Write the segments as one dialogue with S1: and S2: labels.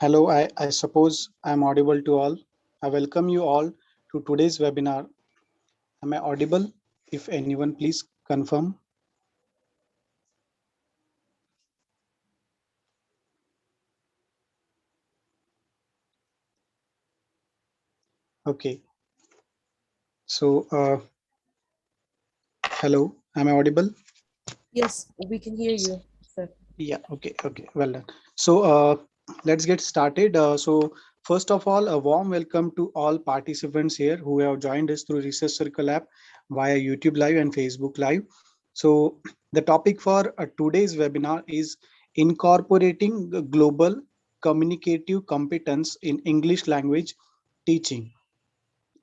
S1: Hello, I suppose I'm audible to all. I welcome you all to today's webinar. Am I audible? If anyone, please confirm. Okay. So, hello, am I audible?
S2: Yes, we can hear you, sir.
S1: Yeah, okay, well done. So, let's get started. First of all, a warm welcome to all participants here who have joined us through Research Circle app via YouTube Live and Facebook Live. So, the topic for today's webinar is incorporating global communicative competence in English language teaching.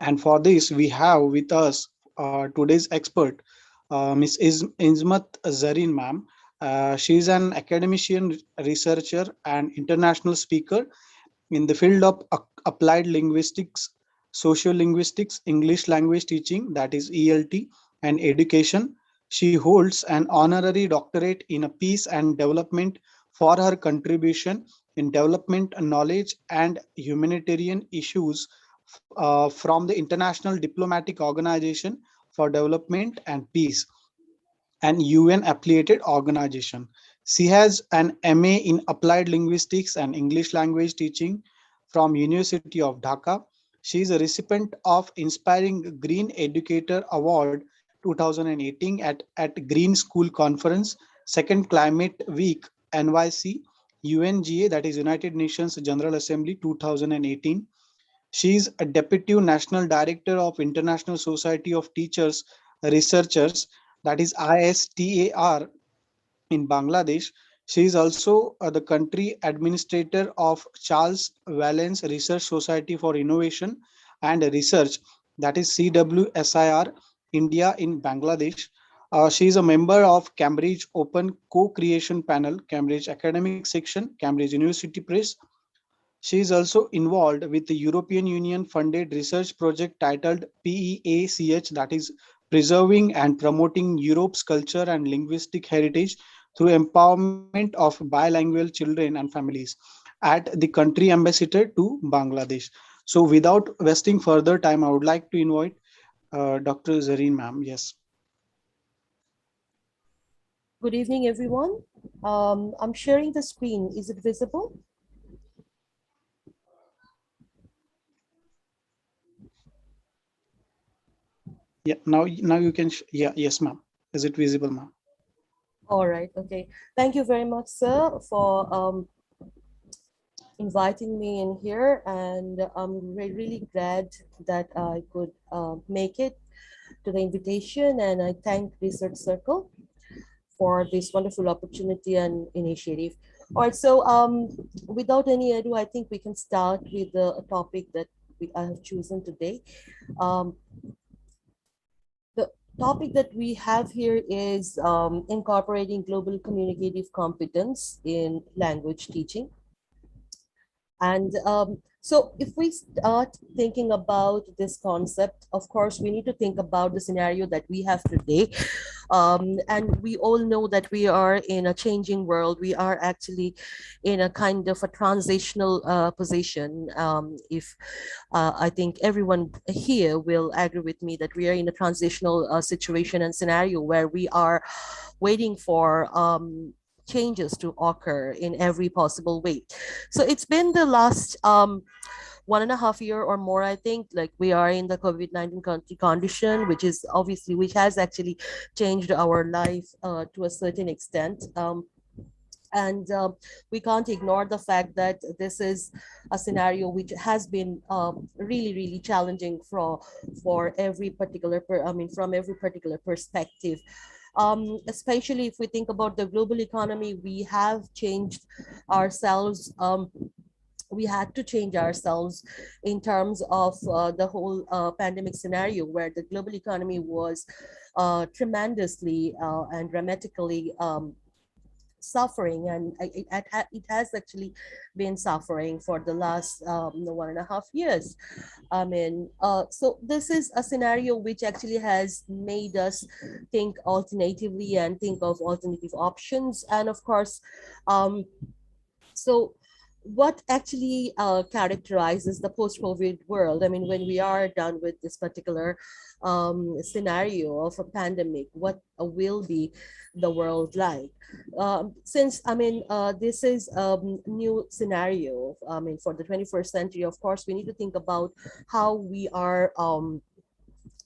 S1: And for this, we have with us today's expert, Ms. Ismat Zareen, ma'am. She is an academician, researcher, and international speaker in the field of applied linguistics, sociolinguistics, English language teaching, that is ELT, and education. She holds an honorary doctorate in peace and development for her contribution in development knowledge and humanitarian issues from the International Diplomatic Organization for Development and Peace, an UN affiliated organization. She has an MA in Applied Linguistics and English Language Teaching from University of Dhaka. She is a recipient of Inspiring Green Educator Award 2018 at Green School Conference, Second Climate Week, NYC, UNGA, that is United Nations General Assembly 2018. She is a Deputy National Director of International Society of Teachers Researchers, that is ISTAR, in Bangladesh. She is also the country administrator of Charles Valence Research Society for Innovation and Research, that is CWSIR, India in Bangladesh. She is a member of Cambridge Open Co-Creation Panel, Cambridge Academic Section, Cambridge University Press. She is also involved with the European Union funded research project titled PEACH, that is Preserving and Promoting Europe's Culture and Linguistic Heritage through Empowerment of Bilingual Children and Families, at the country ambassador to Bangladesh. So without wasting further time, I would like to invite Dr. Zareen, ma'am. Yes.
S2: Good evening, everyone. I'm sharing the screen. Is it visible?
S1: Yeah. Now you can. Yeah. Yes, ma'am. Is it visible, ma'am?
S2: All right. Okay. Thank you very much, sir, for inviting me in here, and I'm really glad that I could make it to the invitation, and I thank Research Circle for this wonderful opportunity and initiative. All right, so without any ado, I think we can start with the topic that I have chosen today. Um, the topic that we have here is incorporating global communicative competence in language teaching. And so if we start thinking about this concept, of course, we need to think about the scenario that we have today. And we all know that we are in a changing world. We are actually in a kind of a transitional position. If I think everyone here will agree with me that we are in a transitional situation and scenario where we are waiting for changes to occur in every possible way. So it's been the last 1.5 year or more, I think, like we are in the COVID-19 condition, which is obviously, which has actually changed our life to a certain extent. And we can't ignore the fact that this is a scenario which has been really challenging for every particular from every particular perspective. Especially if we think about the global economy, we have changed ourselves. We had to change ourselves in terms of the whole pandemic scenario, where the global economy was tremendously and dramatically suffering, and it has actually been suffering for the last 1.5 years. I mean, so this is a scenario which actually has made us think alternatively and think of alternative options. And of course, um, so what actually characterizes the post-COVID world? I mean, when we are done with this particular scenario of a pandemic, what will be the world like? Since I mean, this is a new scenario. I mean, for the 21st century, of course, we need to think about how we are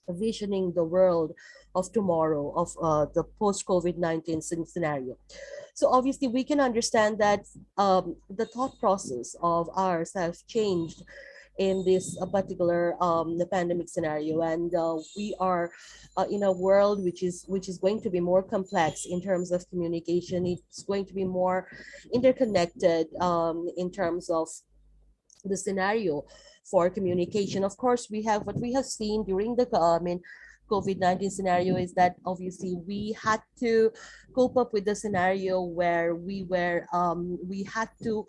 S2: visioning the world of tomorrow, of the post-COVID-19 scenario. So obviously, we can understand that the thought process of ours have changed in this particular the pandemic scenario, and we are in a world which is going to be more complex in terms of communication. It's going to be more interconnected in terms of the scenario for communication. Of course, we have what we have seen during the COVID-19 scenario is that obviously we had to cope up with the scenario where we had to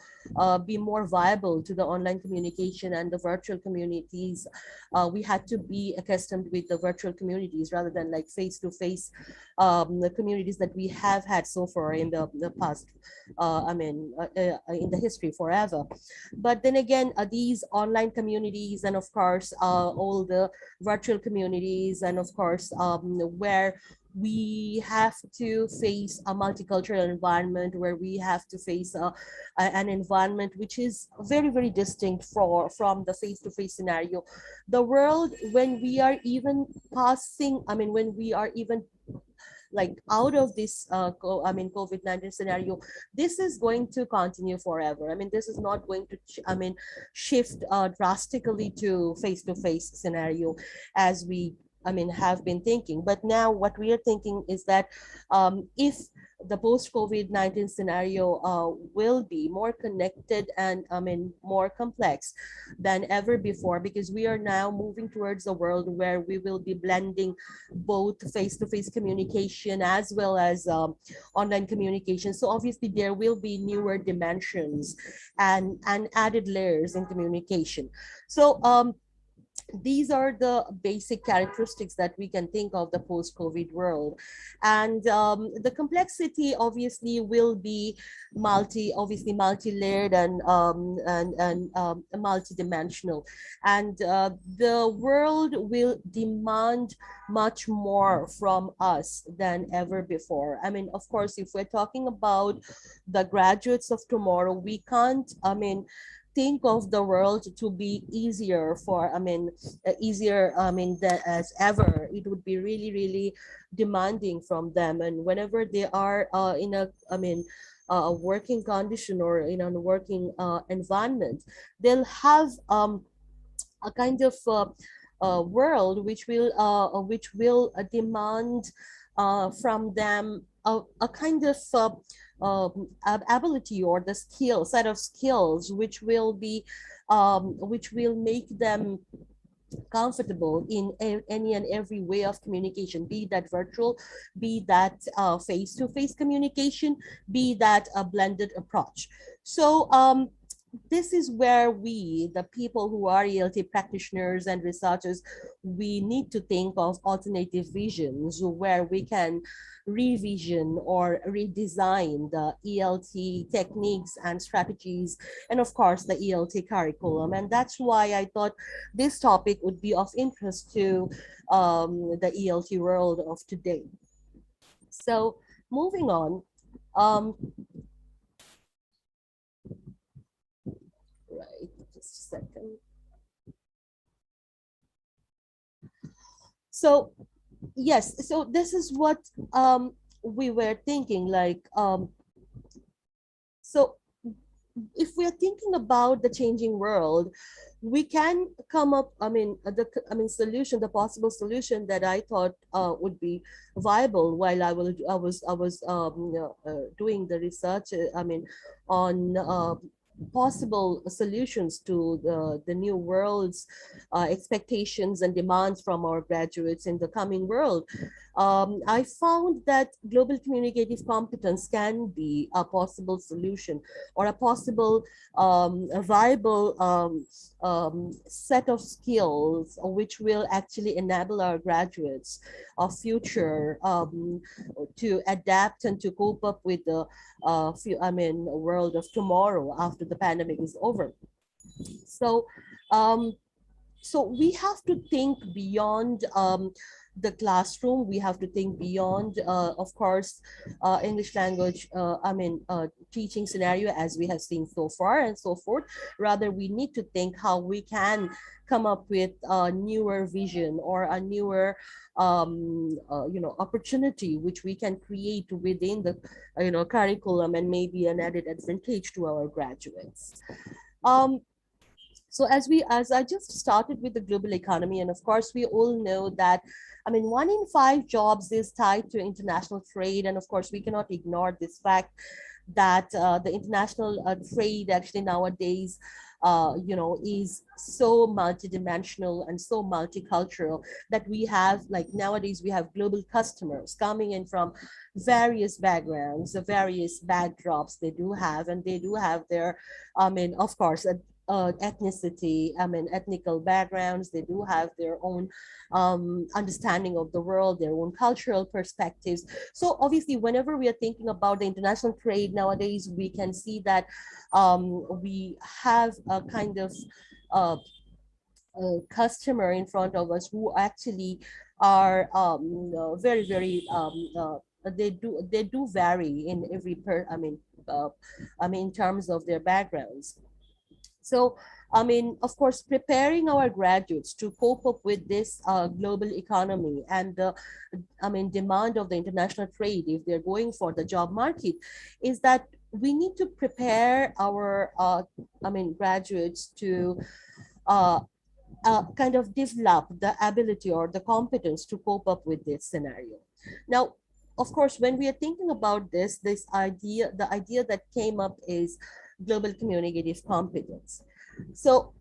S2: be more viable to the online communication and the virtual communities. We had to be accustomed with the virtual communities rather than like face-to-face the communities that we have had so far in the past. In the history forever. But then again, these online communities and of course all the virtual communities and of course where we have to face a multicultural environment, where we have to face an environment which is very very distinct from the face-to-face scenario. The world, when we are even passing, I mean when we are even like out of this COVID-19 scenario, this is going to continue forever. I mean, this is not going to shift drastically to face-to-face scenario as we have been thinking. But now what we are thinking is that if the post-COVID-19 scenario will be more connected and more complex than ever before, because we are now moving towards a world where we will be blending both face-to-face communication as well as online communication. So obviously there will be newer dimensions and added layers in communication. So these are the basic characteristics that we can think of the post-COVID world. And the complexity obviously will be multi-layered and multi-dimensional. And the world will demand much more from us than ever before. I mean, of course, if we're talking about the graduates of tomorrow, we can't, think of the world to be easier for easier than as ever. It would be really really demanding from them, and whenever they are in a working condition or in a working environment, they'll have a kind of world which will demand from them a kind of ability or the set of skills which will make them comfortable in any and every way of communication, be that virtual, be that face-to-face communication, be that a blended approach. So this is where we, the people who are ELT practitioners and researchers, we need to think of alternative visions where we can revision or redesign the ELT techniques and strategies, and of course the ELT curriculum. And that's why I thought this topic would be of interest to the ELT world of today. So moving on, um, right, just a second. So yes, so this is what we were thinking, like so if we're thinking about the changing world, we can come up, solution, the possible solution that I thought would be viable while I was doing the research, on possible solutions to the new world's expectations and demands from our graduates in the coming world. I found that global communicative competence can be a possible solution or a possible a viable set of skills which will actually enable our graduates of future to adapt and to cope up with the world of tomorrow after the pandemic is over. So um, so we have to think beyond the classroom. We have to think beyond, of course, English language, teaching scenario as we have seen so far and so forth. Rather, we need to think how we can come up with a newer vision or a newer opportunity which we can create within the curriculum, and maybe an added advantage to our graduates. um, so as I just started with the global economy, and of course we all know that, I mean, 1 in 5 jobs is tied to international trade, and of course we cannot ignore this fact that the international trade actually nowadays is so multidimensional and so multicultural that we have, like, nowadays we have global customers coming in from various backgrounds, the various backdrops they do have, and they do have their, I mean, of course, ethnicity, I mean, ethnical backgrounds. They do have their own understanding of the world, their own cultural perspectives. So obviously, whenever we are thinking about the international trade nowadays, we can see that we have a kind of uh, customer in front of us who actually are very, very they do vary in every in terms of their backgrounds. So, I mean, of course, preparing our graduates to cope up with this global economy and the, I mean, demand of the international trade, if they're going for the job market, is that we need to prepare our, graduates to uh, kind of develop the ability or the competence to cope up with this scenario. Now, of course, when we are thinking about this idea, the idea that came up is global communicative competence. So,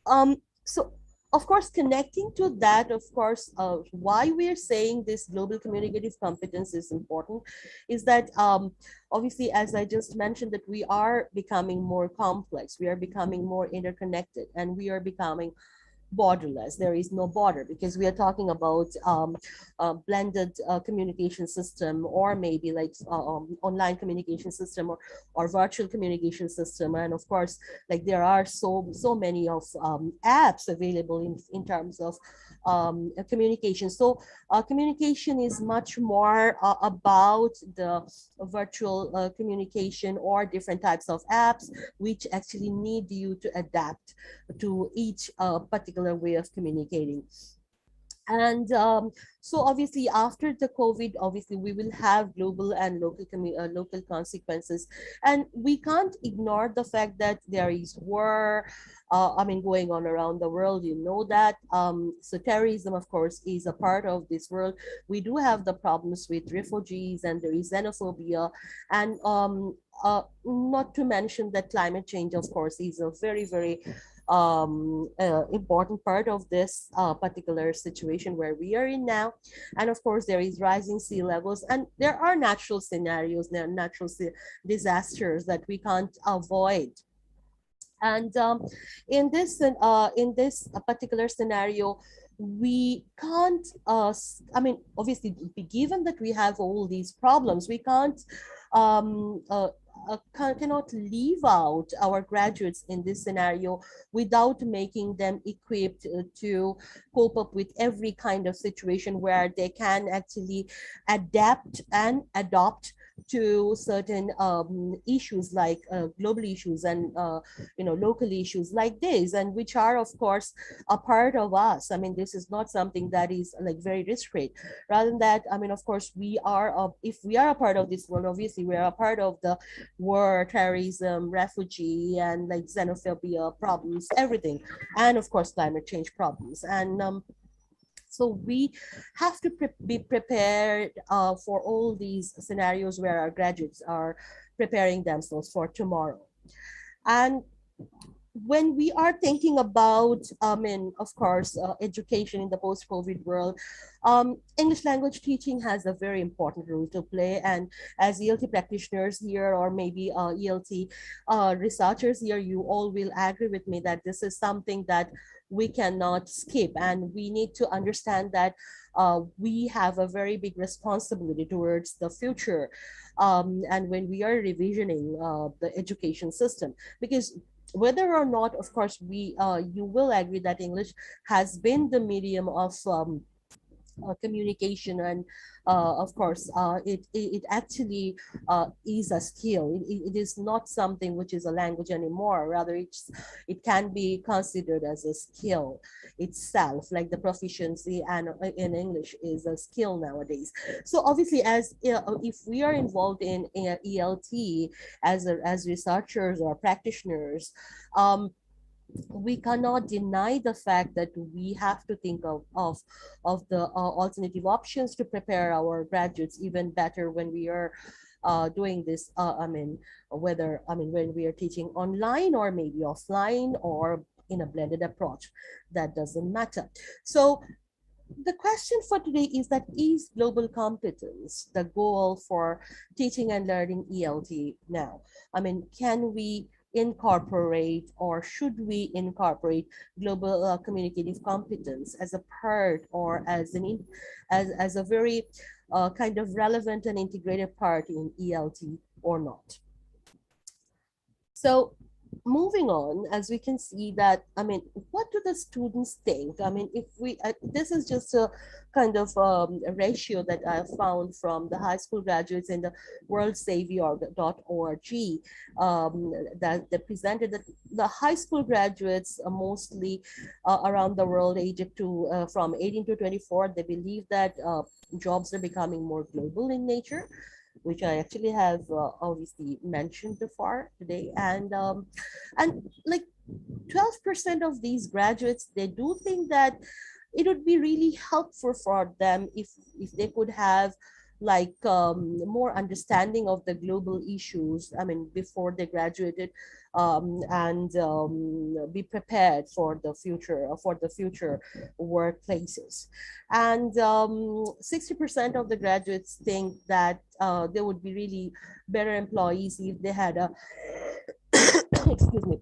S2: um, so of course, connecting to that, of course, why we are saying this global communicative competence is important is that obviously, as I just mentioned, that we are becoming more complex, we are becoming more interconnected, and we are becoming borderless. There is no border because we are talking about a blended communication system, or maybe like online communication system, or virtual communication system. And of course, like, there are so many of apps available in terms of communication. So communication is much more about the virtual communication or different types of apps which actually need you to adapt to each particular way of communicating. And so obviously after the COVID, obviously we will have global and local consequences, and we can't ignore the fact that there is war, going on around the world, you know that. So terrorism, of course, is a part of this world. We do have the problems with refugees, and there is xenophobia, and not to mention that climate change, of course, is a very, very important part of this particular situation where we are in now. And of course, there is rising sea levels, and there are natural scenarios, there are natural disasters that we can't avoid. And in this particular scenario, we can't. Obviously, given that we have all these problems, we can't cannot leave out our graduates in this scenario without making them equipped to cope up with every kind of situation where they can actually adapt and adopt to certain issues, like global issues and local issues like this, and which are of course a part of us. I mean, this is not something that is like very discreet. Rather than that, I mean, of course, we are if we are a part of this world, obviously we are a part of the war, terrorism, refugee, and like xenophobia problems, everything, and of course climate change problems. And so we have to be prepared for all these scenarios where our graduates are preparing themselves for tomorrow. And when we are thinking about, of course, education in the post-COVID world, English language teaching has a very important role to play. And as ELT practitioners here, or maybe ELT researchers here, you all will agree with me that this is something that we cannot skip, and we need to understand that we have a very big responsibility towards the future, and when we are revisioning the education system, because whether or not, of course, we you will agree that English has been the medium of communication, and of course it actually is a skill. It is not something which is a language anymore, rather it can be considered as a skill itself, like the proficiency and in English is a skill nowadays. So obviously, as if we are involved in ELT as researchers or practitioners, we cannot deny the fact that we have to think of the alternative options to prepare our graduates even better when we are doing this. Whether when we are teaching online or maybe offline or in a blended approach, that doesn't matter. So the question for today is that, is global competence the goal for teaching and learning ELT now? Can we incorporate, or should we incorporate global communicative competence as a part, or as as a very kind of relevant and integrated part in ELT or not? So moving on, as we can see that, what do the students think? If we, this is just a kind of a ratio that I found from the high school graduates in the worldsavior.org, that they presented that the high school graduates are mostly around the world, aged to from 18 to 24, they believe that jobs are becoming more global in nature, which I actually have obviously mentioned before today. And like 12% of these graduates, they do think that it would be really helpful for them if they could have like more understanding of the global issues, before they graduated, and be prepared for the future workplaces. And 60% of the graduates think that they would be really better employees if they had a excuse me,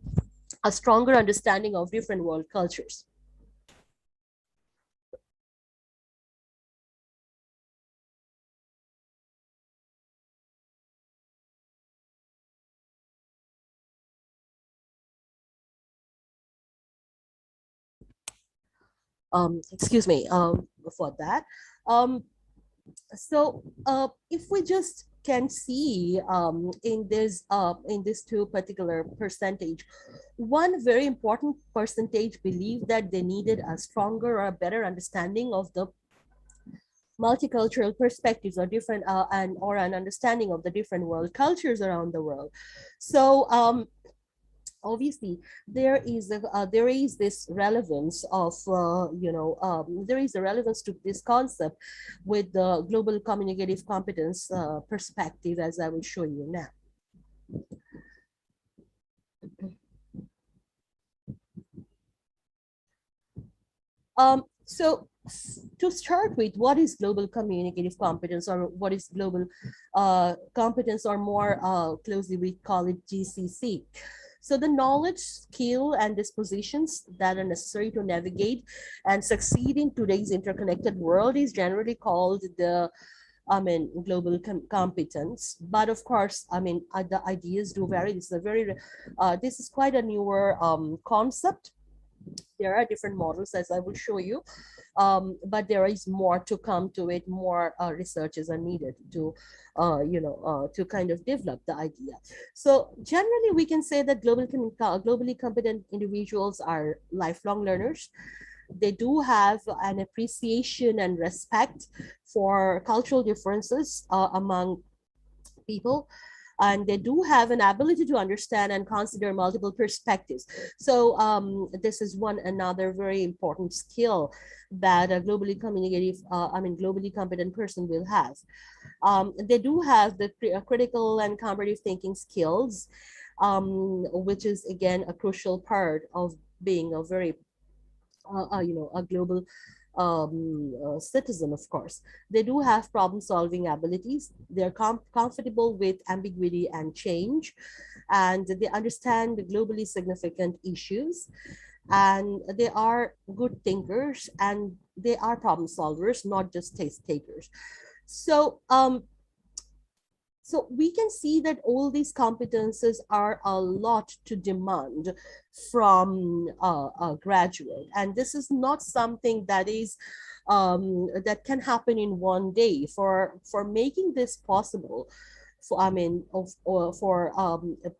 S2: a stronger understanding of different world cultures. Excuse me, for that. Um, if we just can see in this two particular percentage, one very important percentage believe that they needed a stronger or a better understanding of the multicultural perspectives, or different and or an understanding of the different world cultures around the world. So obviously there is this relevance of there is a relevance to this concept with the global communicative competence perspective, as I will show you now. So to start with, what is global communicative competence, or what is global competence, or more closely we call it GCC? So the knowledge, skill, and dispositions that are necessary to navigate and succeed in today's interconnected world is generally called the global competence. But of course, the ideas do vary. This is a very this is quite a newer concept. There are different models, as I will show you, but there is more to come to it. More researches are needed to to kind of develop the idea. So generally we can say that globally competent individuals are lifelong learners. They do have an appreciation and respect for cultural differences among people, and they do have an ability to understand and consider multiple perspectives. So this is one another very important skill that a globally communicative, globally competent person will have. They do have the critical and comparative thinking skills, which is again a crucial part of being a very a global citizen. Of course, they do have problem solving abilities. They're comfortable with ambiguity and change, and they understand the globally significant issues. and they are good thinkers, and they are problem solvers, not just test takers. So so we can see that all these competences are a lot to demand from a graduate, and this is not something that is that can happen in one day. For making this possible, for I mean of or for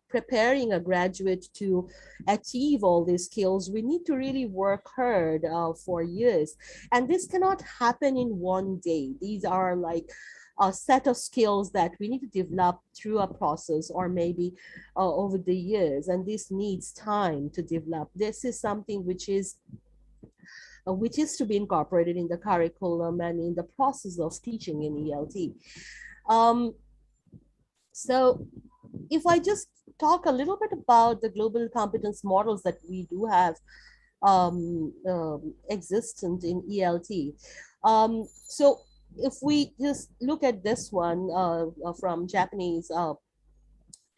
S2: preparing a graduate to achieve all these skills, we need to really work hard for years, and this cannot happen in one day. These are like a set of skills that we need to develop through a process, or maybe over the years, and this needs time to develop. This is something which is to be incorporated in the curriculum and in the process of teaching in ELT. Um, so if I just talk a little bit about the global competence models that we do have existent in ELT. So if we just look at this one from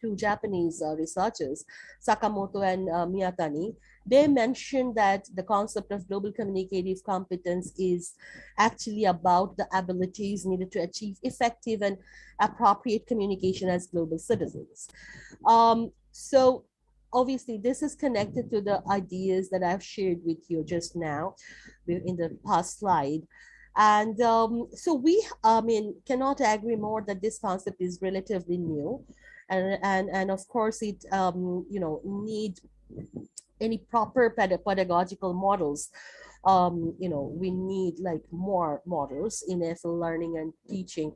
S2: two Japanese researchers, Sakamoto and Miyatani, they mentioned that the concept of global communicative competence is actually about the abilities needed to achieve effective and appropriate communication as global citizens. So obviously this is connected to the ideas that I've shared with you just now in the past slide. And so we, I mean, cannot agree more that this concept is relatively new, and of course it need any proper pedagogical models. We need like more models in ESL learning and teaching.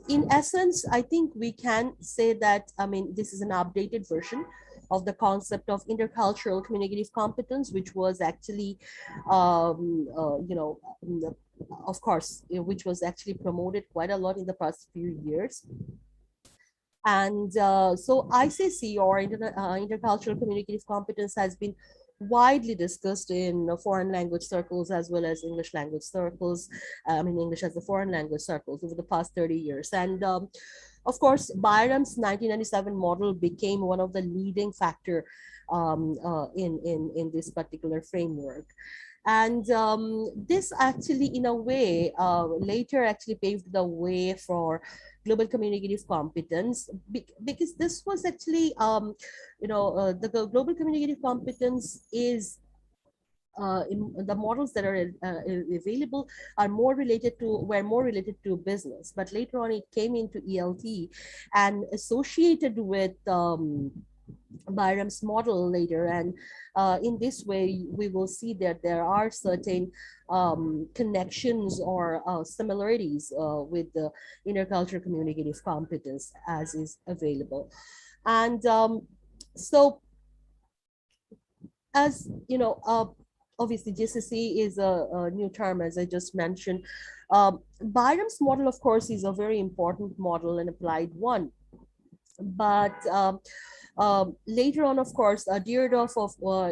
S2: In essence, I think we can say that, I mean, this is an updated version of the concept of intercultural communicative competence, which was actually, of course, which was actually promoted quite a lot in the past few years. And so ICC, or intercultural communicative competence, has been widely discussed in foreign language circles as well as English language circles. I mean, English as a foreign language circles over the past 30 years. And of course, Byram's 1997 model became one of the leading factor in this particular framework. And this actually, in a way, later actually paved the way for global communicative competence, because this was actually, the global communicative competence is in the models that are available are were more related to business, but later on it came into ELT and associated with Byram's model later. And in this way, we will see that there are certain connections or similarities with the intercultural communicative competence as is available. And so, as you know, obviously GCC is a new term, as I just mentioned. Byram's model, of course, is a very important model and applied one. But later on, of course, Deardorff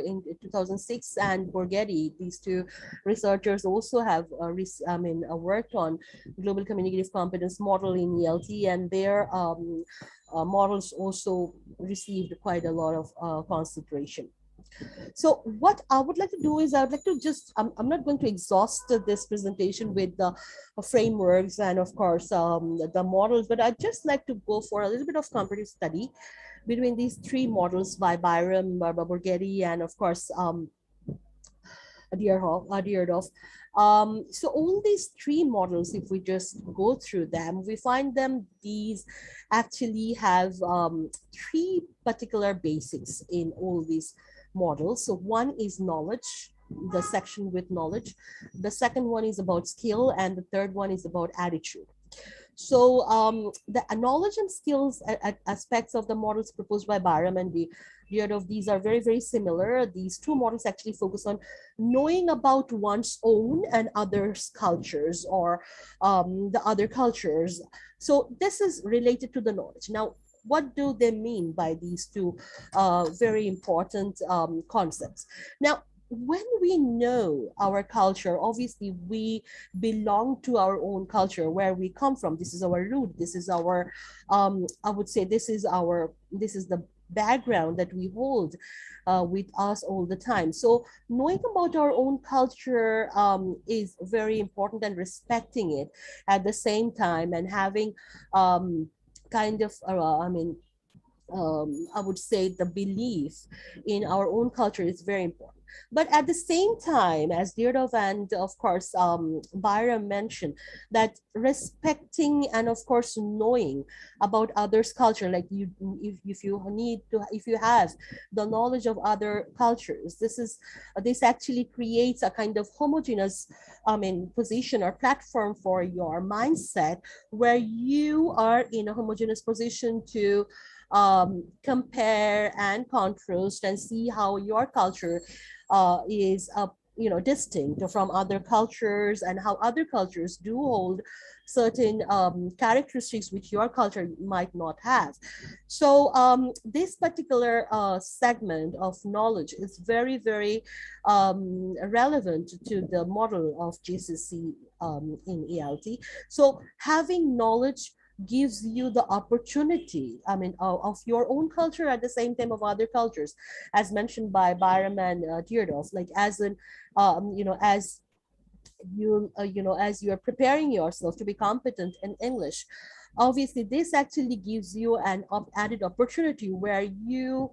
S2: in 2006 and Borghetti, these two researchers also have worked on global communicative competence model in ELT, and their models also received quite a lot of consideration. So what I would like to do is I would like to just, I'm not going to exhaust this presentation with the frameworks and of course the models, but I'd just like to go for a little bit of comparative study between these three models by Byram, Borghetti, and of course Deardorff. So all these three models, if we just go through them, we find them, these actually have three particular basics in all these models. So one is knowledge, the section with knowledge. The second one is about skill, and the third one is about attitude. So the knowledge and skills aspects of the models proposed by Byram and Deardorff, these are very, very similar. These two models actually focus on knowing about one's own and others' cultures, or the other cultures. So this is related to the knowledge. Now, what do they mean by these two very important concepts? Now, when we know our culture, obviously we belong to our own culture, where we come from. This is our root. This is our, I would say, this is the background that we hold with us all the time. So knowing about our own culture is very important, and respecting it at the same time, and having um, kind of I would say the belief in our own culture is very important. But at the same time, as Deirdre and of course Byram mentioned, that respecting and of course knowing about others' culture, like you, if you need to, if you have the knowledge of other cultures, this actually creates a kind of homogeneous, position or platform for your mindset, where you are in a homogeneous position to compare and contrast and see how your culture is distinct from other cultures, and how other cultures do hold certain characteristics which your culture might not have. So this particular segment of knowledge is very, very relevant to the model of GCC in ELT. So having knowledge gives you the opportunity, of your own culture at the same time of other cultures, as mentioned by Byram and Deirdre, like as an, as as you're preparing yourself to be competent in English, obviously this actually gives you an added opportunity where you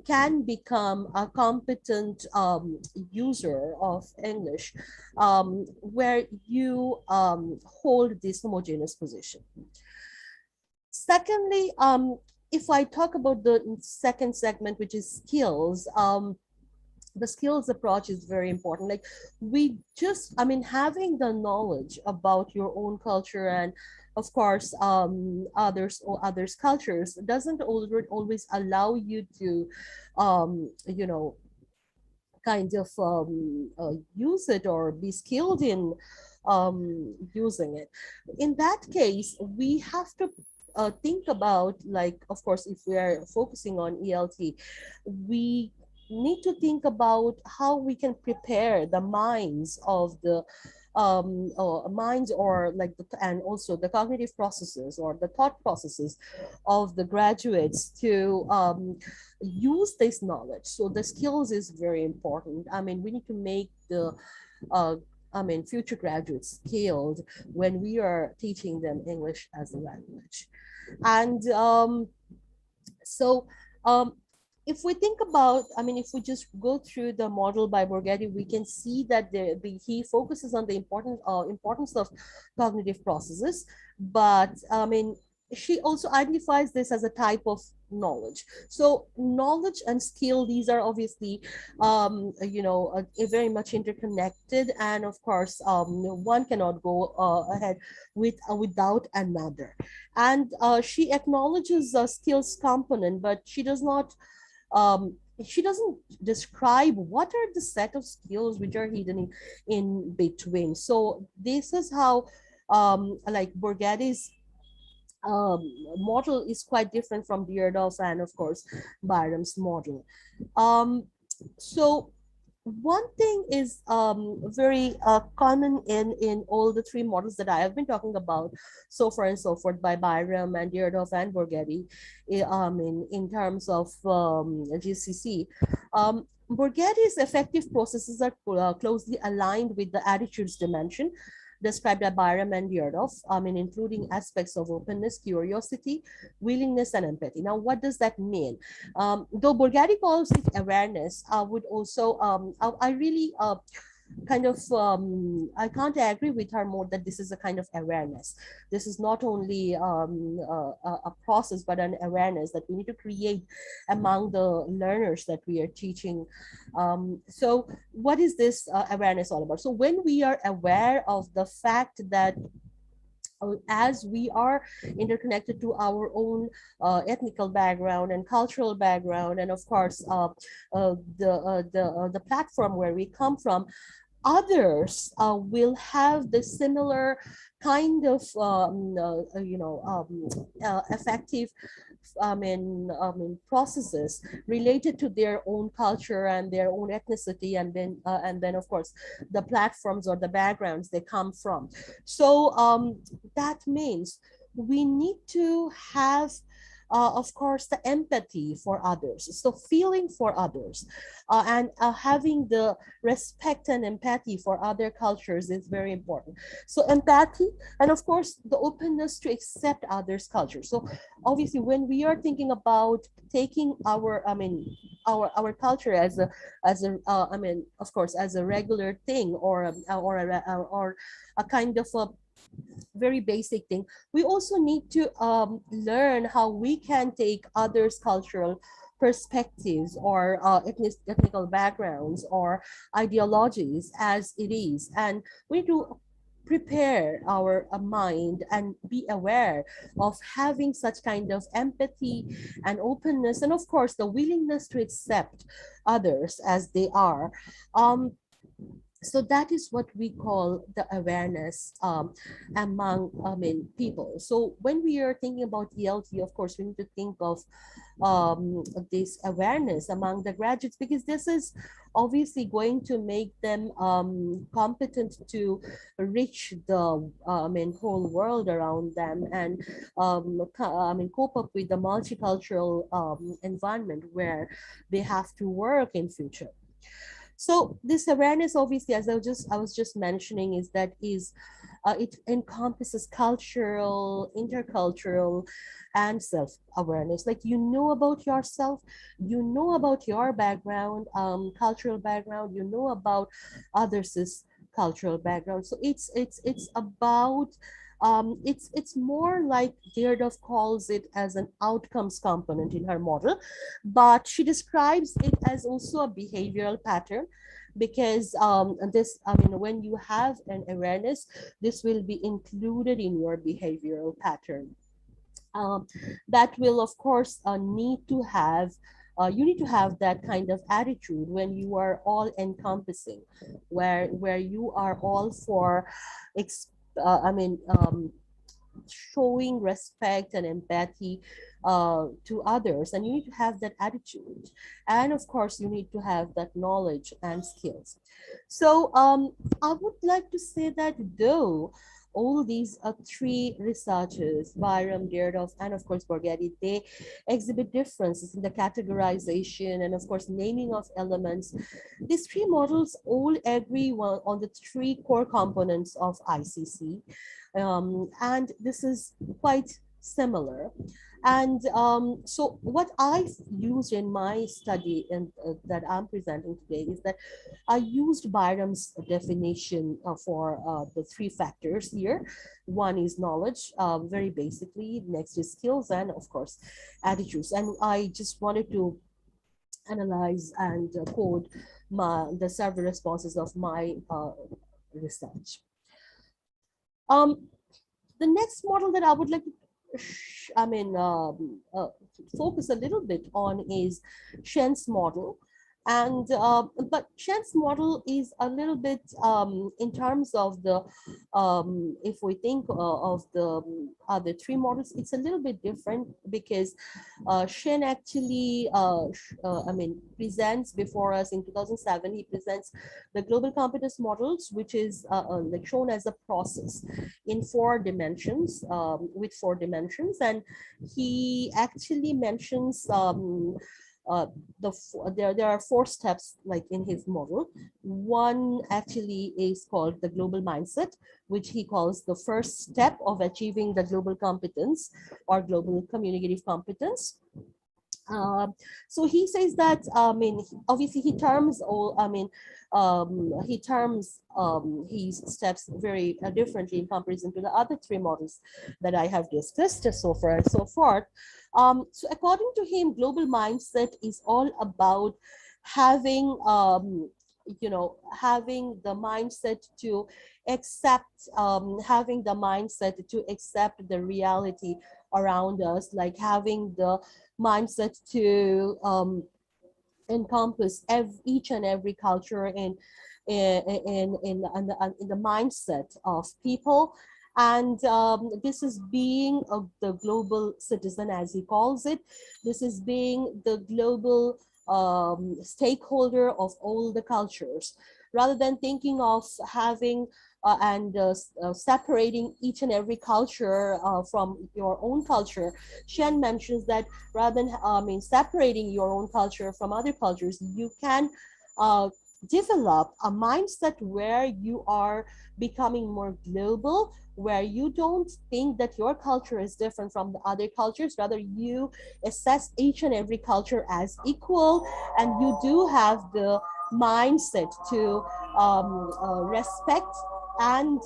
S2: can become a competent user of English, where you hold this homogeneous position. Secondly, if I talk about the second segment, which is skills, the skills approach is very important. Like we just, having the knowledge about your own culture, and of course others or others cultures, doesn't always allow you to kind of use it or be skilled in using it. In that case, we have to think about, like, of course, if we are focusing on ELT, we need to think about how we can prepare the minds of the minds, or like and also the cognitive processes or the thought processes of the graduates to use this knowledge. So the skills is very important. We need to make the uh, future graduates skilled when we are teaching them English as a language. And so um, if we think about, if we just go through the model by Borghetti, we can see that he focuses on the importance of cognitive processes, but she also identifies this as a type of knowledge. So knowledge and skill, these are obviously very much interconnected, and of course one cannot go ahead without another. And she acknowledges the skills component, but she doesn't describe what are the set of skills which are hidden in between. So this is how like Borghetti's model is quite different from Beardorf and of course Byram's model. Um, so one thing is very common in all the three models that I have been talking about so far and so forth by Byram and Beardorf and Borghetti, in terms of GCC. Borghetti's effective processes are closely aligned with the attitudes dimension described by Byram and Beardorf, including aspects of openness, curiosity, willingness, and empathy. Now, what does that mean? Though Borghetti calls it awareness, I would also, I really kind of I can't agree with her more that this is a kind of awareness. This is not only a process, but an awareness that we need to create among the learners that we are teaching. So what is this awareness all about? So when we are aware of the fact that as we are interconnected to our own ethnical background and cultural background, and of course the platform where we come from, others will have the similar kind of effective processes related to their own culture and their own ethnicity, and then of course the platforms or the backgrounds they come from. So that means we need to have of course, the empathy for others. So feeling for others, and having the respect and empathy for other cultures is very important. So empathy, and of course, the openness to accept others' culture. So obviously, when we are thinking about taking our, I mean, our culture as a I mean, of course, as a regular thing, or a kind of a very basic thing, we also need to learn how we can take others' cultural perspectives, or ethnical backgrounds, or ideologies as it is, and we need to prepare our mind and be aware of having such kind of empathy and openness, and of course the willingness to accept others as they are. So that is what we call the awareness, among, I mean, people. So when we are thinking about ELT, of course we need to think of this awareness among the graduates, because this is obviously going to make them competent to reach the, I mean, whole world around them, and I mean, cope up with the multicultural environment where they have to work in future. So this awareness, obviously, as I was just mentioning, is that is it encompasses cultural, intercultural, and self-awareness. Like, you know about yourself, you know about your background, cultural background, you know about others' cultural background. So it's about, it's more like Deirdre calls it as an outcomes component in her model, but she describes it as also a behavioral pattern, because this, I mean, when you have an awareness, this will be included in your behavioral pattern. um, that will of course need to have, you need to have that kind of attitude when you are all encompassing, where you are all for I mean, showing respect and empathy to others, and you need to have that attitude, and of course you need to have that knowledge and skills. So I would like to say that though all these three researchers, Byram, Deirdre, and of course Borghetti, they exhibit differences in the categorization and of course naming of elements. These three models all agree on the three core components of ICC, and this is quite similar. And so what I've used in my study, and that I'm presenting today, is that I used Byram's definition for the three factors here. One is knowledge, very basically. Next is skills, and of course, attitudes. And I just wanted to analyze and code the several responses of my research. Um, the next model that I would like to, I mean, focus a little bit on is Shens model. And but Shens model is a little bit in terms of the, if we think of the other three models, it's a little bit different, because Shen actually, I mean, presents before us in 2007. He presents the global competence models, which is like shown as a process in four dimensions, with four dimensions, and he actually mentions there are four steps like in his model. One actually is called the global mindset, which he calls the first step of achieving the global competence or global communicative competence. So he says that, I mean, obviously he terms all, I mean, he terms his steps very differently in comparison to the other three models that I have discussed so far and so forth. So according to him, global mindset is all about having, you know, having the mindset to accept, having the mindset to accept the reality around us, like having the mindset to encompass each and every culture in the mindset of people. And this is being the global citizen, as he calls it. This is being the global stakeholder of all the cultures, rather than thinking of having separating each and every culture from your own culture. Shen mentions that rather than separating your own culture from other cultures, you can uh, develop a mindset where you are becoming more global, where you don't think that your culture is different from the other cultures. Rather, you assess each and every culture as equal, and you do have the mindset to respect and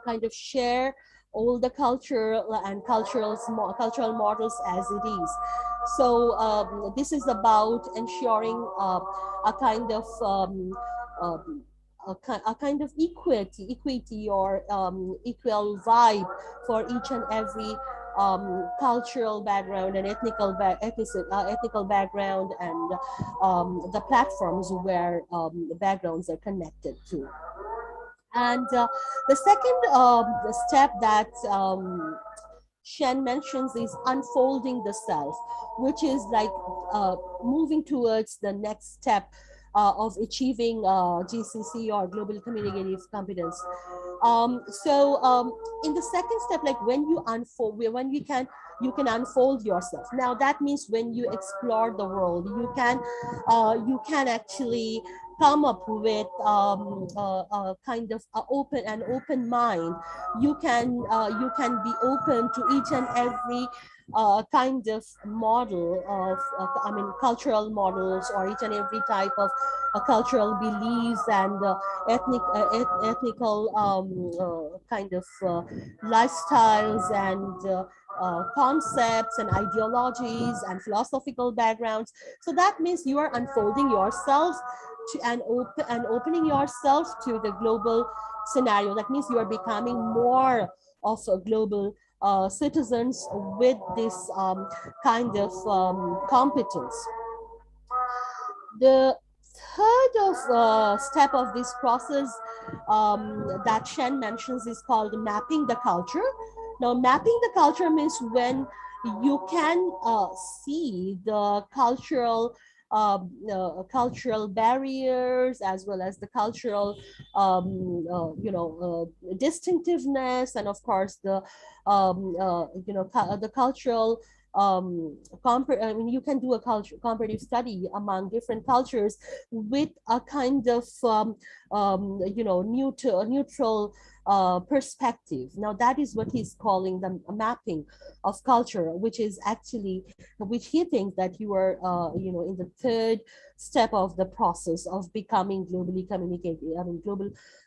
S2: kind of share all the culture and cultural models as it is. So this is about ensuring a kind of a kind of equity or equal vibe for each and every cultural background and ethnical background, and the platforms where the backgrounds are connected to. And the second step that Shen mentions is unfolding the self, which is like moving towards the next step of achieving GCC or global communicative competence. So in the second step, like when you unfold, when you can unfold yourself. Now that means when you explore the world, you can actually come up with kind of an open mind. You can be open to each and every kind of model of cultural models, or each and every type of cultural beliefs and ethnical kind of lifestyles and concepts and ideologies and philosophical backgrounds. So that means you are unfolding yourself to and opening yourself to the global scenario. That means you are becoming more of a global citizens with this kind of competence. The third step of this process that Shen mentions is called mapping the culture. Now, mapping the culture means when you can see the cultural barriers, as well as the cultural distinctiveness, and of course the cultural you can do a comparative study among different cultures with a kind of neutral perspective. Now that is what he's calling the mapping of culture, which he thinks that you are in the third step of the process of becoming globally communicative,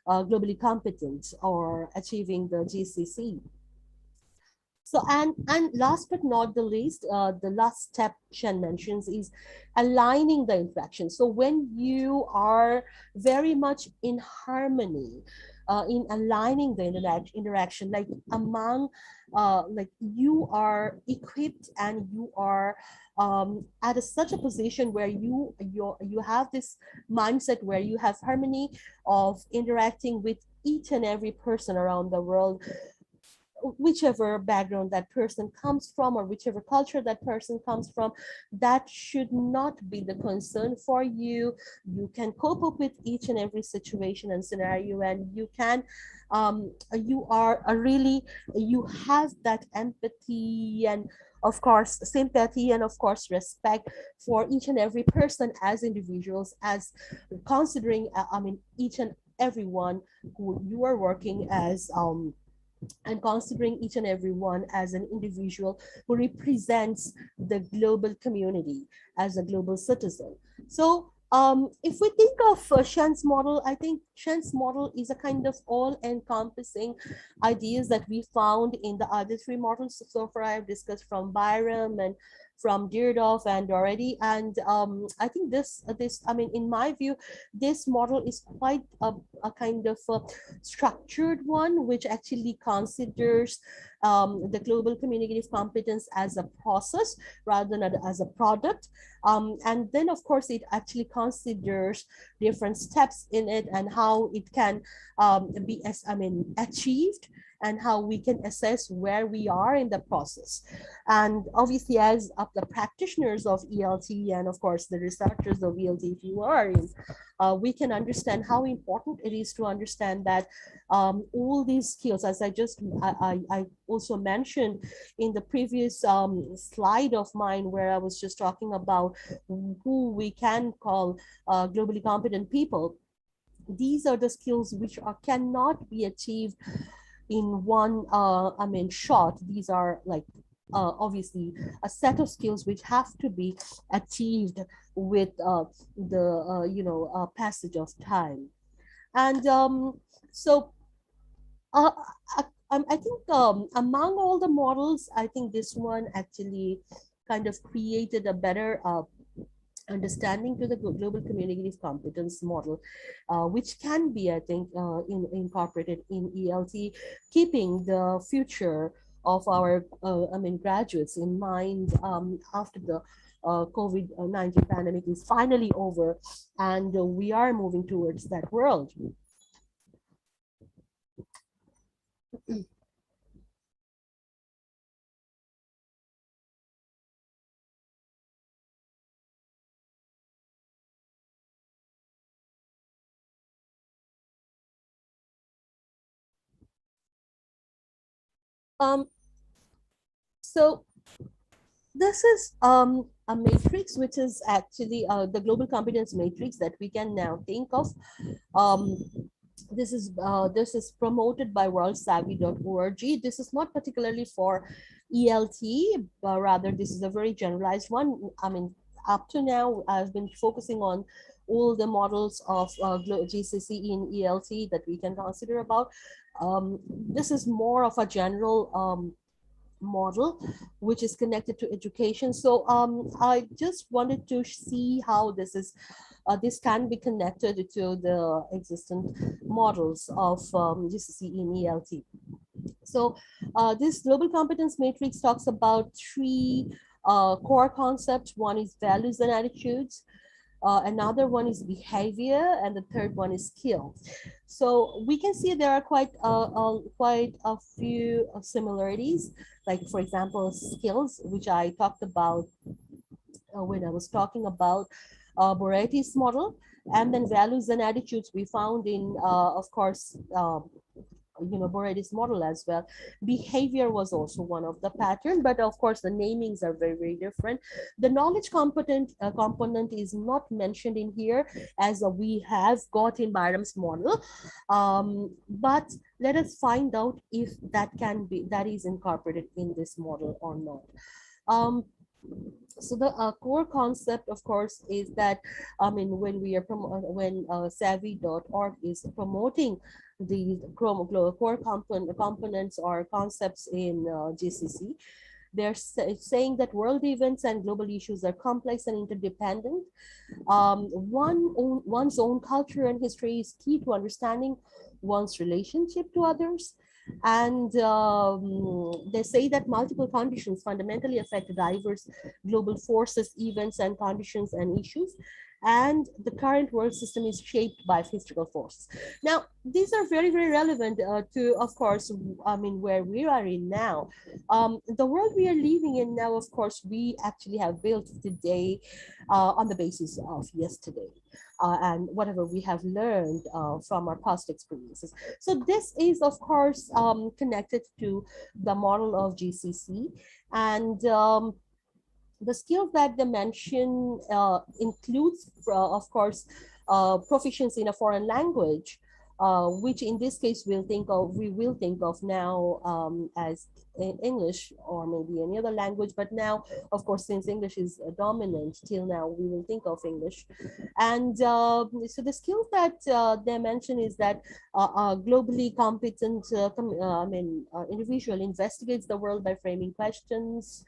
S2: globally competent, or achieving the GCC. So, and last but not the least, the last step Shen mentions is aligning the interaction. So when you are very much in harmony, in aligning the interaction, like among, like you are equipped and you are at such a position where you have this mindset where you have harmony of interacting with each and every person around the world, whichever background that person comes from or whichever culture that person comes from. That should not be the concern for you. You can cope up with each and every situation and scenario, and you can you are a really, you have that empathy and of course sympathy and of course respect for each and every person as individuals, as considering each and everyone who you are working as and considering each and every one as an individual who represents the global community as a global citizen. So if we think of Shen's model, I think Shen's model is a kind of all-encompassing ideas that we found in the other three models. So far, I've discussed from Byram and from Deardorff and Doherty, and I think in my view, this model is quite a kind of structured one, which actually considers the global communicative competence as a process rather than as a product. And then, of course, it actually considers different steps in it and how it can be, as I mean, achieved, and how we can assess where we are in the process. And obviously, as of the practitioners of ELT and of course the researchers of ELT, if you are in, we can understand how important it is to understand that all these skills, as I also mentioned in the previous slide of mine, where I was just talking about who we can call globally competent people. These are the skills which cannot be achieved in one shot. These are like obviously a set of skills which have to be achieved with the passage of time. And so uh, I think among all the models, I think this one actually kind of created a better understanding to the global communicative competence model, which can be, I think, incorporated in ELT, keeping the future of our, graduates in mind after the COVID-19 pandemic is finally over, and we are moving towards that world. Um, so this is a matrix which is actually the global competence matrix that we can now think of. Um, this is promoted by worldsavvy.org. This is not particularly for ELT, but rather this is a very generalized one. I mean, up to now, I've been focusing on all the models of GCC in ELT that we can consider about. This is more of a general model which is connected to education. So I just wanted to see how this can be connected to the existent models of GCC in ELT. So this global competence matrix talks about three core concepts. One is values and attitudes, another one is behavior, and the third one is skill. So we can see there are quite a few similarities. Like for example, skills, which I talked about when I was talking about Boreti's model, and then values and attitudes we found in, of course, Boreti's model as well. Behavior was also one of the pattern, but of course the namings are very, very different. The knowledge component is not mentioned in here, as we have got in Byram's model. But let us find out if that is incorporated in this model or not. So the core concept, of course, is that when we are when savvy.org is promoting the core components or concepts in GCC, they're saying that world events and global issues are complex and interdependent. One's own culture and history is key to understanding one's relationship to others. And they say that multiple conditions fundamentally affect diverse global forces, events, and conditions and issues. And the current world system is shaped by physical forces. Now, these are very, very relevant to, of course, where we are in now. The world we are living in now, of course, we actually have built today on the basis of yesterday. And whatever we have learned from our past experiences. So this is, of course, connected to the model of GCC. And the skills that they mention includes, of course, proficiency in a foreign language, which in this case we will think of now as English or maybe any other language. But now, of course, since English is dominant, till now we will think of English. And so the skills that they mention is that globally competent individual investigates the world by framing questions,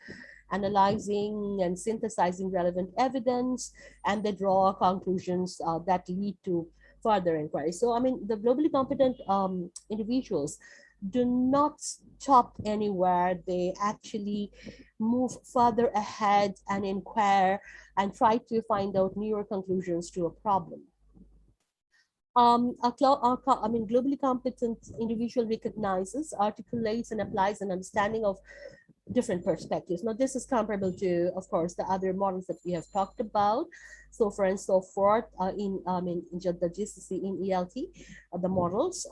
S2: analyzing and synthesizing relevant evidence, and they draw conclusions that lead to further inquiry. So, the globally competent individuals, do not stop anywhere. They actually move further ahead and inquire and try to find out newer conclusions to a problem. Globally competent individual recognizes, articulates, and applies an understanding of different perspectives. Now, this is comparable to, of course, the other models that we have talked about, so for and so forth, in the GCC in ELT, the models.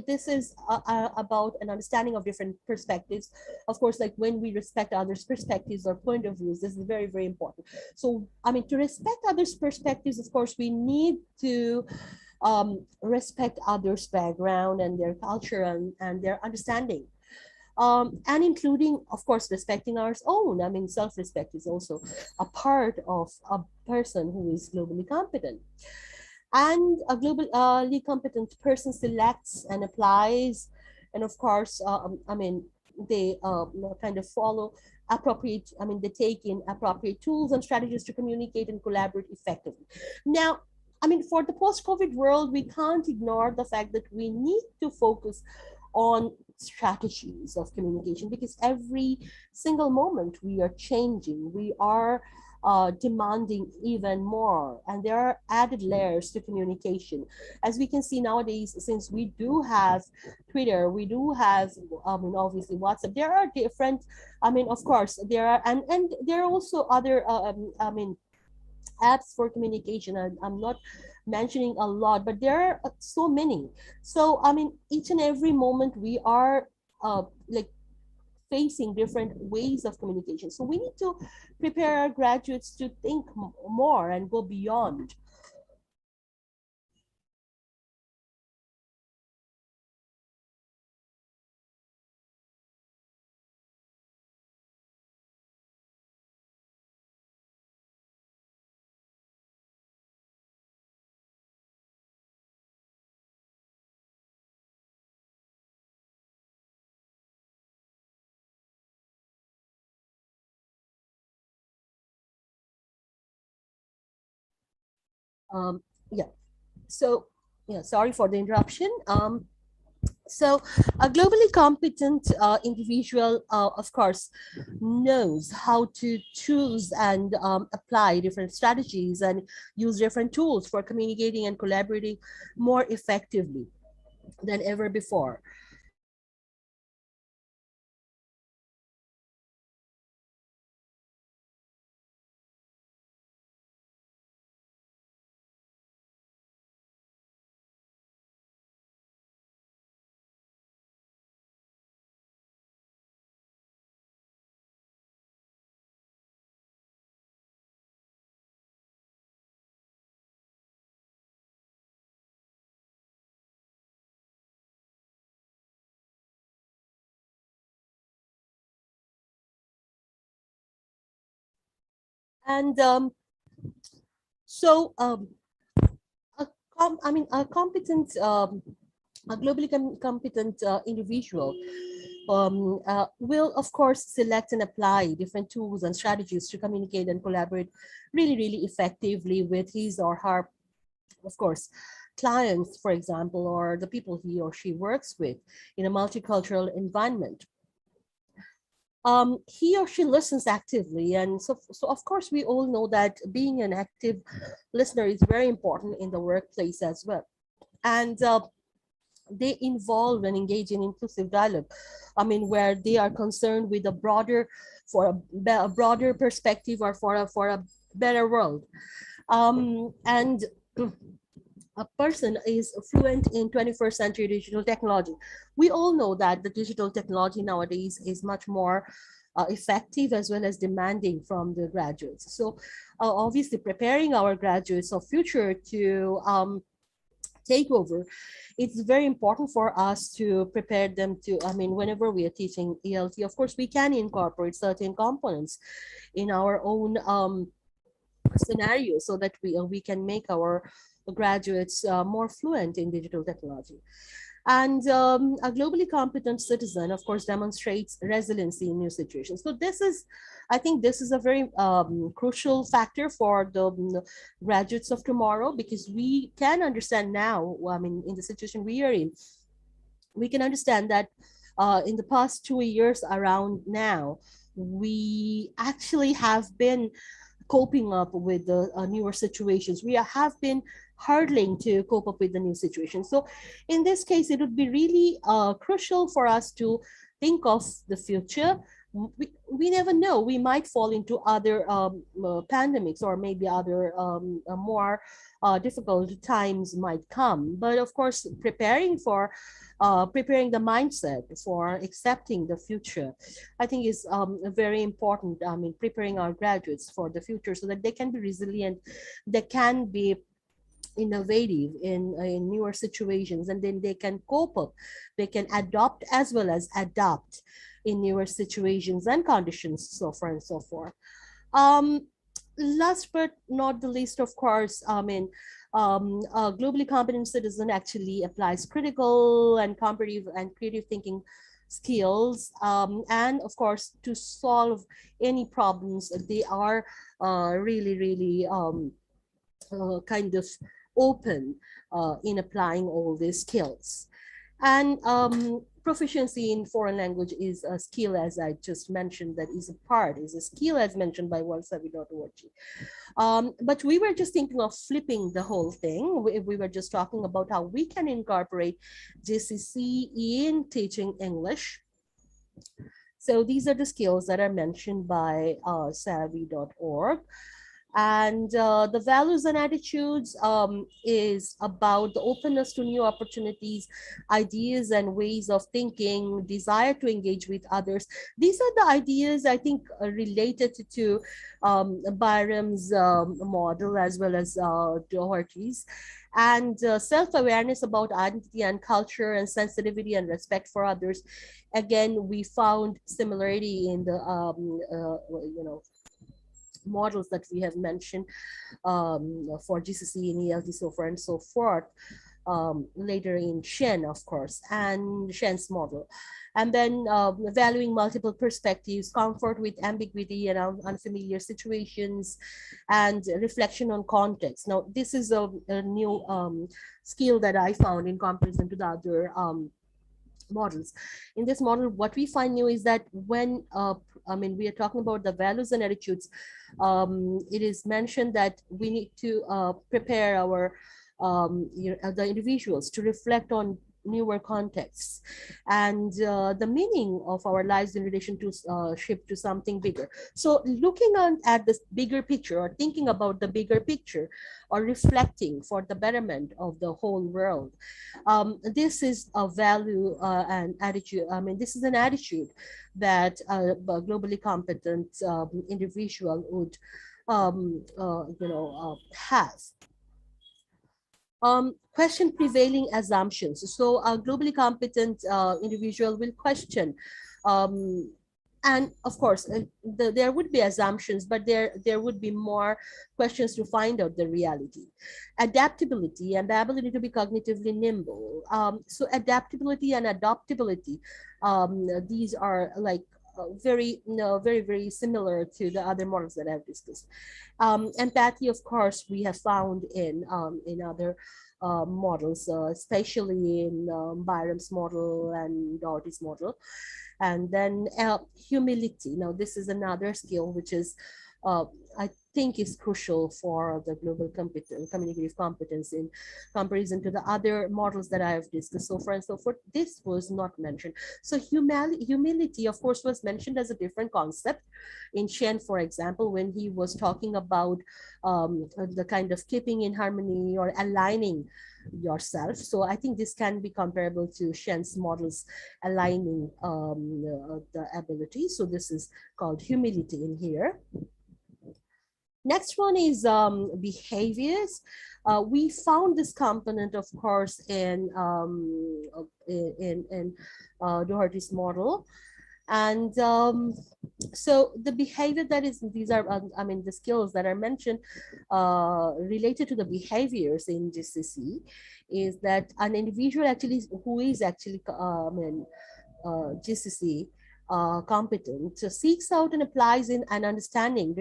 S2: This is about an understanding of different perspectives. Of course, like when we respect others' perspectives or point of views, this is very, very important. So, to respect others' perspectives, of course, we need to respect others' background and their culture and their understanding, and including, of course, respecting our own. Self-respect is also a part of a person who is globally competent. And a globally competent person selects and applies, and of course, they kind of follow appropriate, they take in appropriate tools and strategies to communicate and collaborate effectively. Now, for the post-COVID world, we can't ignore the fact that we need to focus on strategies of communication, because every single moment we are changing, we are demanding even more, and there are added layers to communication. As we can see nowadays, since we do have Twitter, we do have, obviously WhatsApp, there are different, of course, there are, and there are also other, apps for communication. I'm not mentioning a lot, but there are so many. So, each and every moment we are like facing different ways of communication. So we need to prepare our graduates to think more and go beyond. Um, yeah. So, yeah, sorry for the interruption. So, a globally competent individual, of course, knows how to choose and apply different strategies and use different tools for communicating and collaborating more effectively than ever before. And so, a competent, a globally competent individual will, of course, select and apply different tools and strategies to communicate and collaborate really, really effectively with his or her, of course, clients, for example, or the people he or she works with in a multicultural environment. He or she listens actively, and so of course we all know that being an active listener is very important in the workplace as well. And they involve and engage in inclusive dialogue, where they are concerned with a broader, for a broader perspective, or for a better world. And a person is fluent in 21st century digital technology. We all know that the digital technology nowadays is much more effective as well as demanding from the graduates. So, obviously, preparing our graduates of future to take over, it's very important for us to prepare them to, whenever we are teaching ELT, of course, we can incorporate certain components in our own scenario, so that we can make our graduates more fluent in digital technology. And a globally competent citizen, of course, demonstrates resiliency in new situations. So this is, I think, this is a very crucial factor for the graduates of tomorrow, because we can understand now, in the situation we are in, we can understand that in the past 2 years around now, we actually have been coping up with the newer situations. We have been hurdling to cope up with the new situation. So, in this case, it would be really crucial for us to think of the future. We never know. We might fall into other pandemics, or maybe other more difficult times might come. But of course, preparing the mindset for accepting the future, I think is very important. I mean, preparing our graduates for the future so that they can be resilient, they can be innovative in newer situations, and then they can cope up, they can adopt as well as adapt in newer situations and conditions, so far and so forth. um, Last but not the least, of course, I mean, globally competent citizen actually applies critical and comparative and creative thinking skills, and of course, to solve any problems, they are really, really kind of open in applying all these skills. And proficiency in foreign language is a skill, as I just mentioned, that is a skill as mentioned by worldsurvey.org. But we were just thinking of flipping the whole thing. We were just talking about how we can incorporate GCC in teaching English. So these are the skills that are mentioned by savvy.org. And the values and attitudes is about the openness to new opportunities, ideas and ways of thinking, desire to engage with others. These are the ideas, I think, related to Byram's model, as well as Doherty's. And self-awareness about identity and culture, and sensitivity and respect for others. Again, we found similarity in the models that we have mentioned for GCC and ELT, so far and so forth. Later in Shen, of course, and Shen's model. And then valuing multiple perspectives, comfort with ambiguity and unfamiliar situations, and reflection on context. Now, this is a new skill that I found in comparison to the other models. In this model, what we find new is that when I mean, we are talking about the values and attitudes, it is mentioned that we need to prepare our the individuals to reflect on newer contexts, and the meaning of our lives in relation to shift to something bigger. So looking on at this bigger picture, or thinking about the bigger picture, or reflecting for the betterment of the whole world, this is a value and attitude. I mean, this is an attitude that a globally competent individual would have. Question prevailing assumptions. So a globally competent individual will question, um, and of course, there would be assumptions, but there would be more questions to find out the reality. Adaptability and the ability to be cognitively nimble. So adaptability and adaptability, these are like very, very, very similar to the other models that I've discussed. Empathy, of course, we have found in other models, especially in Byram's model and Doherty's model. And then humility. Now, this is another skill which is, I think, is crucial for the global communicative competence in comparison to the other models that I have discussed so far and so forth. This was not mentioned. So humility, of course, was mentioned as a different concept in Shen, for example, when he was talking about the kind of keeping in harmony or aligning yourself. So I think this can be comparable to Shen's models aligning the ability. So this is called humility in here. Next one is behaviors. We found this component, of course, in Doherty's model. And so the behavior that is, these are, I mean, the skills that are mentioned related to the behaviors in GCC is that an individual actually who is actually GCC competent seeks out and applies in an understanding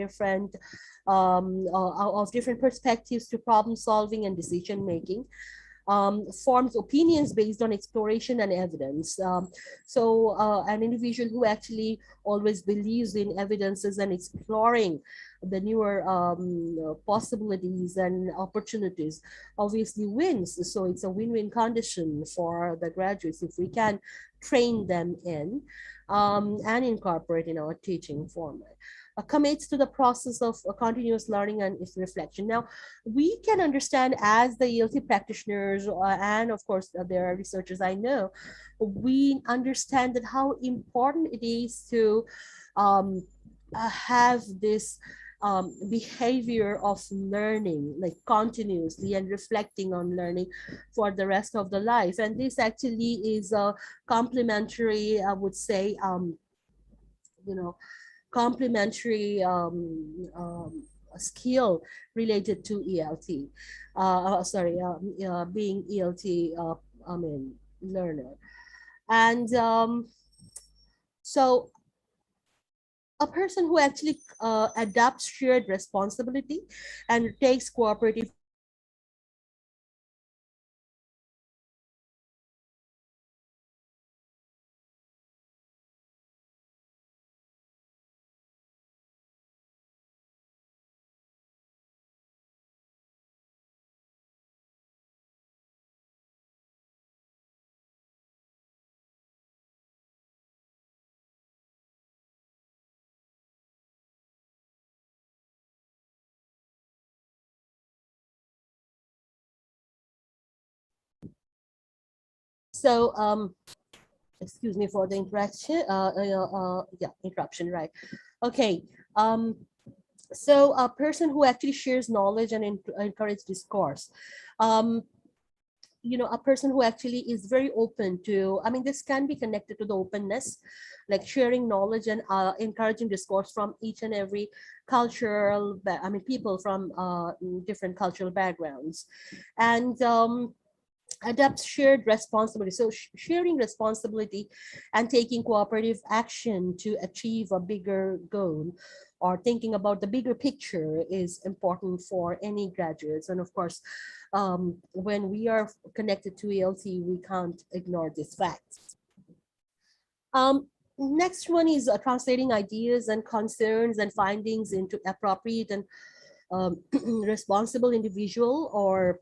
S2: of different perspectives to problem solving and decision making. forms opinions based on exploration and evidence. An individual who actually always believes in evidences and exploring the newer possibilities and opportunities obviously wins. So it's a win-win condition for the graduates if we can train them in and incorporate in our teaching format. Commits to the process of continuous learning and its reflection. Now, we can understand as the ELT practitioners, and of course, there are researchers I know, we understand that how important it is to have this behavior of learning, like continuously and reflecting on learning for the rest of the life. And this actually is a complementary, I would say, you know, complementary skill related to ELT. Being ELT, I mean, learner. And so a person who actually adapts shared responsibility and takes cooperative so excuse me for the interaction interruption, right? Okay. So a person who actually shares knowledge and encourage discourse, um, a person who actually is very open to, I mean, this can be connected to the openness, like sharing knowledge and encouraging discourse from each and every people from different cultural backgrounds. And adapts shared responsibility. So sharing responsibility and taking cooperative action to achieve a bigger goal, or thinking about the bigger picture, is important for any graduates. And of course, when we are connected to ELT, we can't ignore this fact. Next one is translating ideas and concerns and findings into appropriate and responsible individual or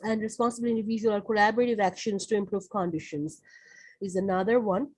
S2: responsible individual or collaborative actions to improve conditions is another one.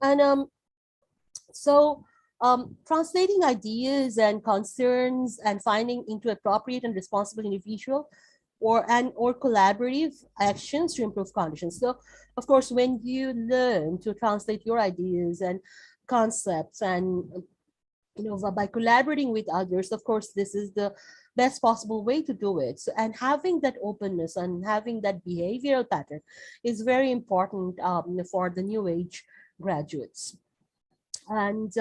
S2: And so translating ideas and concerns and finding into appropriate and responsible individual or collaborative actions to improve conditions. So of course, when you learn to translate your ideas and concepts and by collaborating with others, of course, this is the best possible way to do it. So, and having that openness and having that behavioral pattern is very important for the new age graduates. And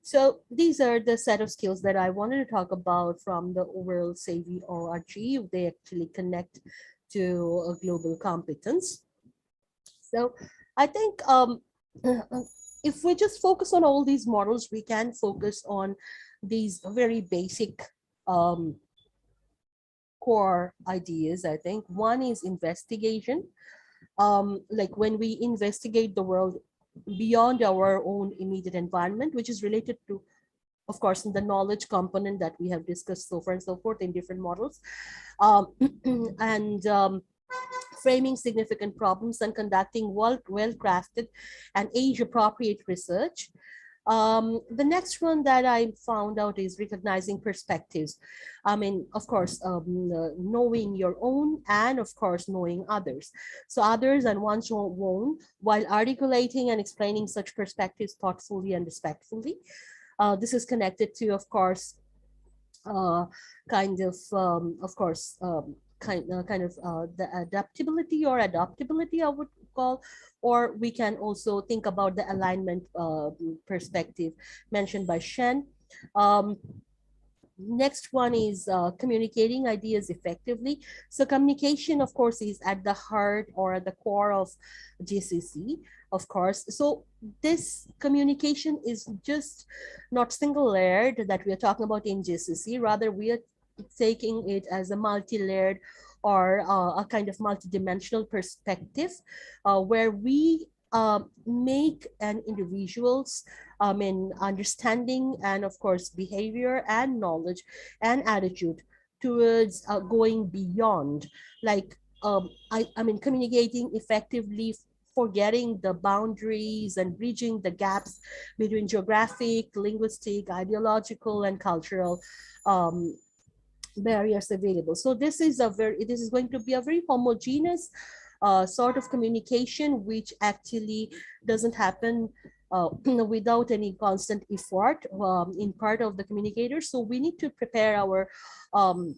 S2: so these are the set of skills that I wanted to talk about from the overall Savvy ORG. They actually connect to a global competence. So I think if we just focus on all these models, we can focus on these very basic um, core ideas. I think one is investigation. Like when we investigate the world beyond our own immediate environment, which is related to, of course, in the knowledge component that we have discussed so far and so forth in different models, and framing significant problems and conducting well-crafted and age-appropriate research. The next one that I found out is recognizing perspectives. I mean, of course, knowing your own and of course knowing others. So others and one's own, while articulating and explaining such perspectives thoughtfully and respectfully. This is connected to, of course, uh, of course, the adaptability or adaptability, I would call, or we can also think about the alignment perspective mentioned by Shen. Um, Next one is communicating ideas effectively. So communication, of course, is at the heart or at the core of GCC, of course. So this communication is just not single layered that we are talking about in GCC. Rather, we are taking it as a multi-layered or a kind of multidimensional perspective where we make an individual's understanding and of course behavior and knowledge and attitude towards going beyond, like I mean communicating effectively, forgetting the boundaries and bridging the gaps between geographic, linguistic, ideological, and cultural um, barriers available. So this is going to be a very homogeneous sort of communication, which actually doesn't happen without any constant effort in part of the communicators. So we need to prepare our um,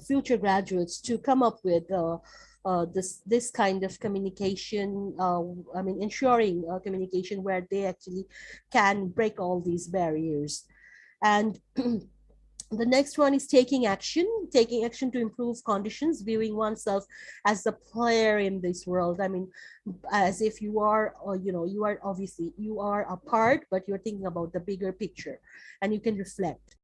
S2: future graduates to come up with this kind of communication. I mean, ensuring communication where they actually can break all these barriers. And the next one is taking action to improve conditions, viewing oneself as a player in this world. I mean, as if you are, or, you are obviously, you are a part, but you're thinking about the bigger picture and you can reflect.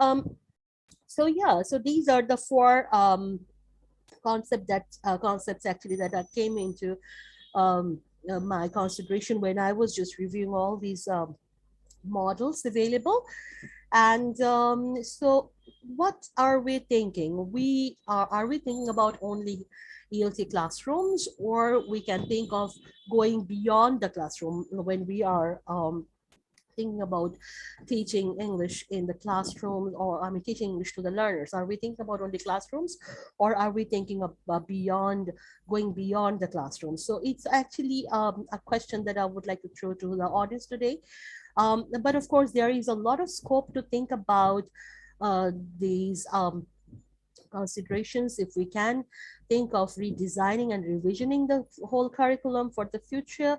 S2: Um, so yeah, so these are the four concepts actually that came into my consideration when I was just reviewing all these models available. And so, what are we thinking? Are we thinking about only ELT classrooms, or we can think of going beyond the classroom when we are thinking about teaching English in the classroom, or I mean teaching English to the learners? Are we thinking about only classrooms, or are we thinking of beyond, going beyond the classroom? So it's actually a question that I would like to throw to the audience today. But of course, there is a lot of scope to think about these considerations if we can think of redesigning and revisioning the whole curriculum for the future,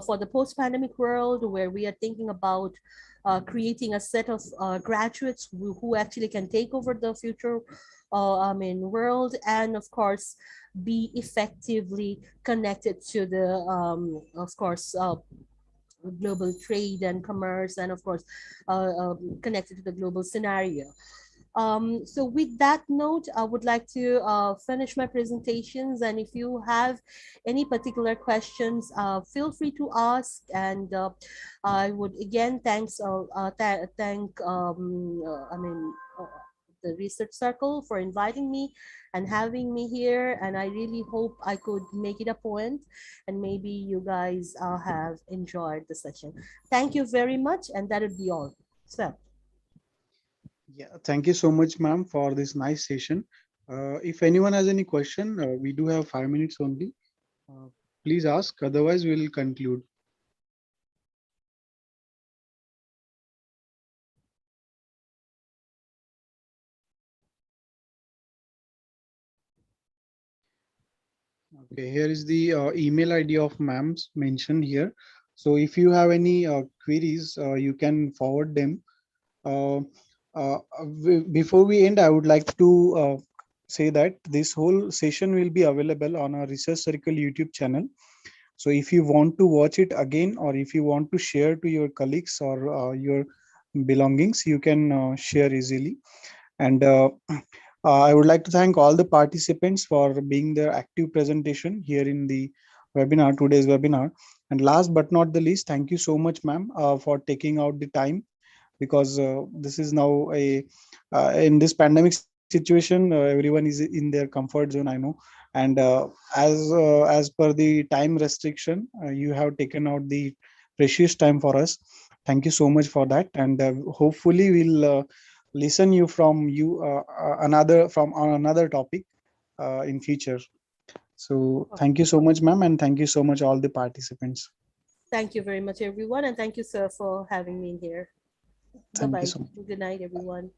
S2: for the post-pandemic world, where we are thinking about creating a set of graduates who actually can take over the future world, and of course be effectively connected to the of course global trade and commerce, and of course connected to the global scenario. So with that note, I would like to finish my presentations. And if you have any particular questions, feel free to ask. And I would again thank the research circle for inviting me and having me here. And I really hope I could make it a point, and maybe you guys have enjoyed the session. Thank you very much, and that would be all. So.
S1: Yeah, thank you so much, ma'am, for this nice session. If anyone has any question, we do have 5 minutes only. Uh, Please ask, otherwise we'll conclude. Okay, here is the email ID of ma'am's mentioned here. So if you have any queries, you can forward them. Uh, Before we end, I would like to say that this whole session will be available on our Research Circle YouTube channel. So if you want to watch it again, or if you want to share to your colleagues or your belongings, you can share easily. And I would like to thank all the participants for being their active presentation here in the webinar, today's webinar. And last but not the least, thank you so much, ma'am, for taking out the time, because this is now a in this pandemic situation, everyone is in their comfort zone, I know. And as per the time restriction, you have taken out the precious time for us. Thank you so much for that. And hopefully we'll listen you from you another from on another topic in future. So
S2: Oh,
S1: thank you so much, ma'am, and thank you so much all the participants.
S2: thank you very much, everyone. And thank you, sir, for having me here. Bye
S1: Thank you
S2: bye.
S1: so much.
S2: Good night, everyone.